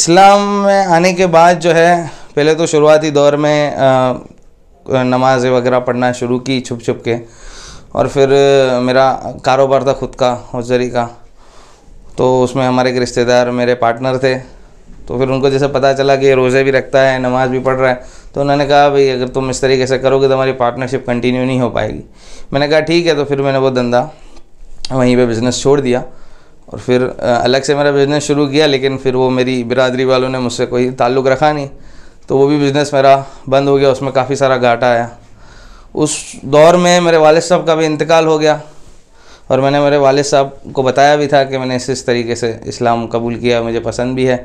इस्लाम में आने के बाद जो है पहले तो शुरुआती दौर में नमाज वगैरह पढ़ना शुरू की छुप छुप के, और फिर मेरा कारोबार था खुद का हौज़री का, तो उसमें हमारे एक रिश्तेदार मेरे पार्टनर थे। तो फिर उनको जैसे पता चला कि रोज़े भी रखता है, नमाज भी पढ़ रहा है, तो उन्होंने कहा भाई अगर तुम इस तरीके से करोगे तो हमारी पार्टनरशिप कंटिन्यू नहीं हो पाएगी। मैंने कहा ठीक है। तो फिर मैंने वो धंधा वहीं पे बिज़नेस छोड़ दिया और फिर अलग से मेरा बिज़नेस शुरू किया, लेकिन फिर वो मेरी बिरादरी वालों ने मुझसे कोई ताल्लुक़ रखा नहीं, तो वो भी बिज़नेस मेरा बंद हो गया, उसमें काफ़ी सारा घाटा आया। उस दौर में मेरे वालिद साहब का भी इंतकाल हो गया और मैंने मेरे वालिद साहब को बताया भी था कि मैंने इस तरीके से इस्लाम कबूल किया, मुझे पसंद भी है।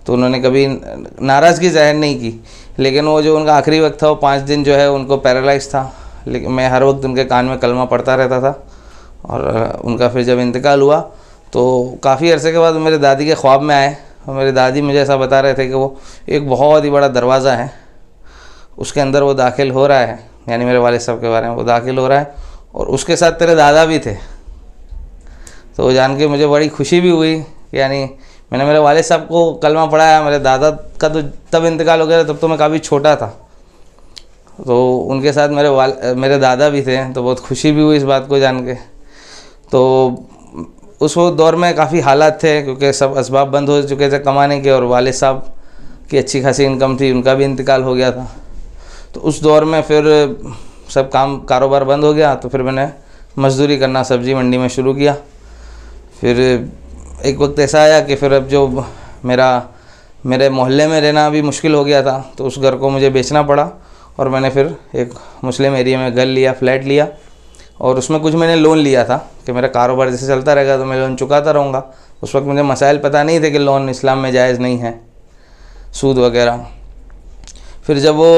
तो उन्होंने कभी नाराज़गी ज़ाहिर नहीं की, लेकिन वो जो उनका आखिरी वक्त था वो 5 दिन जो है उनको पैरालाइज़ था, लेकिन मैं हर वक्त उनके कान में कलमा पढ़ता रहता था। और उनका फिर जब इंतकाल हुआ तो काफ़ी अरसे के बाद मेरे दादी के ख्वाब में आए और मेरी दादी मुझे ऐसा बता रहे थे कि वो एक बहुत ही बड़ा दरवाज़ा है, उसके अंदर वो दाखिल हो रहा है, यानी मेरे वालिद साहब के बारे में, वो दाखिल हो रहा है और उसके साथ तेरे दादा भी थे। तो जान के मुझे बड़ी खुशी भी हुई, यानी मैंने मेरे वालिद साहब को कलमा पढ़ाया। मेरे दादा का तो तब इंतकाल हो गया, तब तो मैं काफ़ी छोटा था, तो उनके साथ मेरे दादा भी थे, तो बहुत खुशी भी हुई इस बात को जान के। तो उस दौर में काफ़ी हालात थे क्योंकि सब असबाब बंद हो चुके थे कमाने के, और वालिद साहब की अच्छी खासी इनकम थी, उनका भी इंतकाल हो गया था। तो उस दौर में फिर सब कारोबार बंद हो गया, तो फिर मैंने मज़दूरी करना सब्ज़ी मंडी में शुरू किया। फिर एक वक्त ऐसा आया कि फिर अब जो मेरे मोहल्ले में रहना भी मुश्किल हो गया था, तो उस घर को मुझे बेचना पड़ा और मैंने फिर एक मुस्लिम एरिया में घर लिया, फ्लैट लिया, और उसमें कुछ मैंने लोन लिया था कि मेरा कारोबार जैसे चलता रहेगा तो मैं लोन चुकाता रहूँगा। उस वक्त मुझे मसाइल पता नहीं थे कि लोन इस्लाम में जायज़ नहीं है, सूद वगैरह। फिर जब वो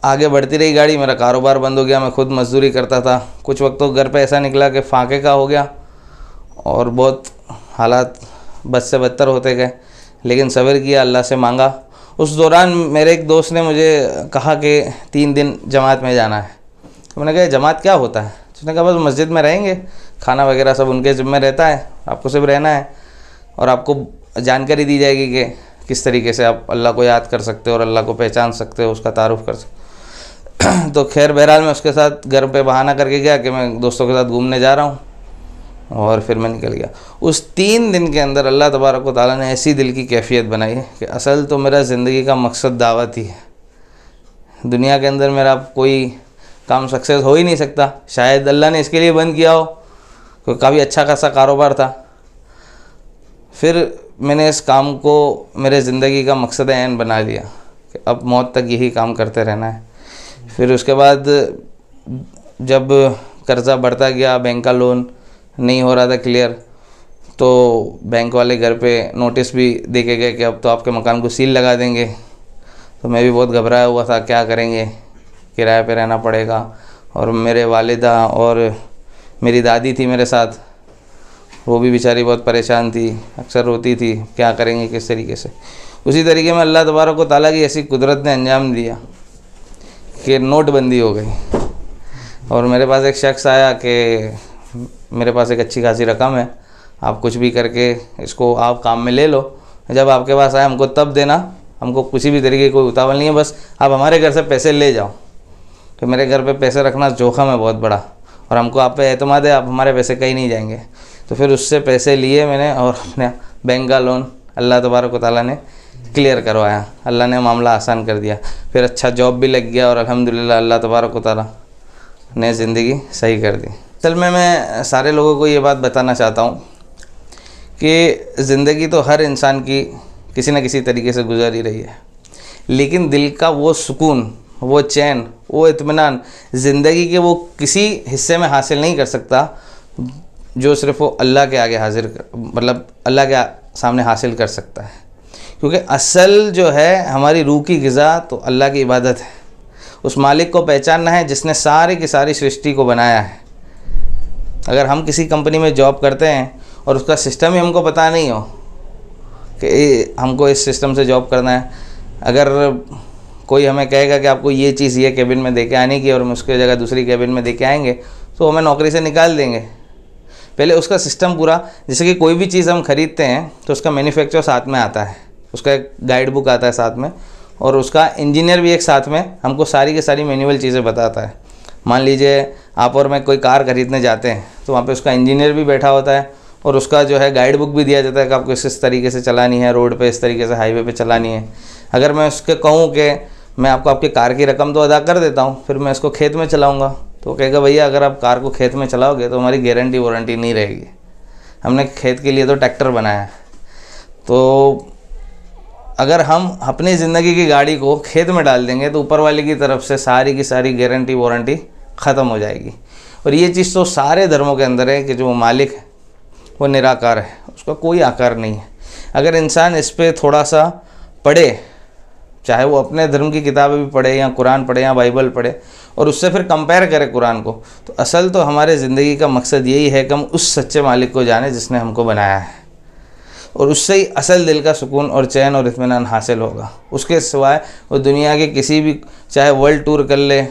आगे बढ़ती रही गाड़ी, मेरा कारोबार बंद हो गया, मैं खुद मज़दूरी करता था। कुछ वक्त तो घर पे ऐसा निकला कि फाके का हो गया और बहुत हालात बद से बदतर होते गए, लेकिन सब्र किया, अल्लाह से मांगा। उस दौरान मेरे एक दोस्त ने मुझे कहा कि 3 दिन जमात में जाना है। तो मैंने कहा जमात क्या होता है? उसने कहा बस मस्जिद में रहेंगे, खाना वगैरह सब उनके ज़िम्मे रहता है, आपको सिर्फ रहना है और आपको जानकारी दी जाएगी कि किस तरीके से आप अल्लाह को याद कर सकते हो और अल्लाह को पहचान सकते हो, उसका तारुफ़ कर सकते। तो खैर बहरहाल मैं उसके साथ घर पे बहाना करके गया कि मैं दोस्तों के साथ घूमने जा रहा हूँ, और फिर मैं निकल गया। उस 3 दिन के अंदर अल्लाह तबारक व तआला ने ऐसी दिल की कैफियत बनाई है कि असल तो मेरा ज़िंदगी का मकसद दावत ही है। दुनिया के अंदर मेरा कोई काम सक्सेस हो ही नहीं सकता, शायद अल्लाह ने इसके लिए बंद किया हो, क्योंकि काफ़ी अच्छा खासा कारोबार था। फिर मैंने इस काम को मेरे ज़िंदगी का मकसद ऐन बना लिया कि अब मौत तक यही काम करते रहना है। फिर उसके बाद जब कर्ज़ा बढ़ता गया, बैंक का लोन नहीं हो रहा था क्लियर, तो बैंक वाले घर पे नोटिस भी दे के गए कि अब तो आपके मकान को सील लगा देंगे। तो मैं भी बहुत घबराया हुआ था, क्या करेंगे, किराए पे रहना पड़ेगा। और मेरे वालिदा और मेरी दादी थी मेरे साथ, वो भी बेचारी बहुत परेशान थी, अक्सर रोती थी, क्या करेंगे किस तरीके से। उसी तरीके में अल्लाह तबारक व तआला की ऐसी कुदरत ने अंजाम दिया कि नोटबंदी हो गई और मेरे पास एक शख्स आया कि मेरे पास एक अच्छी खासी रकम है, आप कुछ भी करके इसको आप काम में ले लो, जब आपके पास आए हमको तब देना, हमको किसी भी तरीके की कोई उतावल नहीं है, बस आप हमारे घर से पैसे ले जाओ। तो मेरे घर पे पैसे रखना जोखम है बहुत बड़ा, और हमको आप पे एतमाद है, आप हमारे पैसे कहीं नहीं जाएंगे। तो फिर उससे पैसे लिए मैंने और अपने बैंक का लोन अल्लाह तबारक व तआला ने क्लियर करवाया, अल्लाह ने मामला आसान कर दिया। फिर अच्छा जॉब भी लग गया और अल्हम्दुलिल्लाह अल्लाह तबारक व तआला ने ज़िंदगी सही कर दी। असल में मैं सारे लोगों को ये बात बताना चाहता हूँ कि ज़िंदगी तो हर इंसान की किसी न किसी तरीके से गुजर ही रही है, लेकिन दिल का वो सुकून, वो चैन, वो इत्मीनान ज़िंदगी के वो किसी हिस्से में हासिल नहीं कर सकता जो सिर्फ़ वो अल्लाह के आगे मतलब अल्लाह के सामने हासिल कर सकता है। क्योंकि असल जो है हमारी रूह की ग़िज़ा तो अल्लाह की इबादत है, उस मालिक को पहचानना है जिसने सारी की सारी सृष्टि को बनाया है। अगर हम किसी कंपनी में जॉब करते हैं और उसका सिस्टम ही हमको पता नहीं हो कि हमको इस सिस्टम से जॉब करना है, अगर कोई हमें कहेगा कि आपको ये चीज़ ये केबिन में दे के आने की और हम उसके जगह दूसरी केबिन में दे के आएंगे, तो हमें नौकरी से निकाल देंगे। पहले उसका सिस्टम पूरा, जैसे कि कोई भी चीज़ हम ख़रीदते हैं तो उसका मैन्युफैक्चर साथ में आता है, उसका एक गाइड बुक आता है साथ में, और उसका इंजीनियर भी एक साथ में हमको सारी की सारी मैनुअल चीज़ें बताता है। मान लीजिए आप और मैं कोई कार खरीदने जाते हैं तो वहाँ पे उसका इंजीनियर भी बैठा होता है, और उसका जो है गाइड बुक भी दिया जाता है कि आपको इस तरीके से चलानी है रोड पे, इस तरीके से हाईवे पे चलानी है। अगर मैं उसके कहूँ कि मैं आपको आपकी कार की रकम तो अदा कर देता हूँ, फिर मैं इसको खेत में चलाऊँगा, तो कहेगा भैया अगर आप कार को खेत में चलाओगे तो हमारी गारंटी वारंटी नहीं रहेगी, हमने खेत के लिए तो ट्रैक्टर बनाया है। तो अगर हम अपनी ज़िंदगी की गाड़ी को खेत में डाल देंगे तो ऊपर वाले की तरफ से सारी की सारी गारंटी वारंटी ख़त्म हो जाएगी। और ये चीज़ तो सारे धर्मों के अंदर है कि जो मालिक है वो निराकार है, उसका कोई आकार नहीं है। अगर इंसान इस पर थोड़ा सा पढ़े, चाहे वो अपने धर्म की किताबें भी पढ़े या कुरान पढ़े या बाइबल पढ़े, और उससे फिर कंपेयर करे कुरान को, तो असल तो हमारे ज़िंदगी का मकसद यही है कि हम उस सच्चे मालिक को जाने जिसने हमको बनाया है, और उससे ही असल दिल का सुकून और चैन और इत्मीनान हासिल होगा। उसके सिवाय वो दुनिया के किसी भी, चाहे वर्ल्ड टूर कर ले,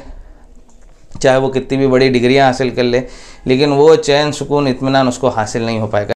चाहे वो कितनी भी बड़ी डिग्रियां हासिल कर ले, लेकिन वो चैन सुकून इत्मीनान उसको हासिल नहीं हो पाएगा।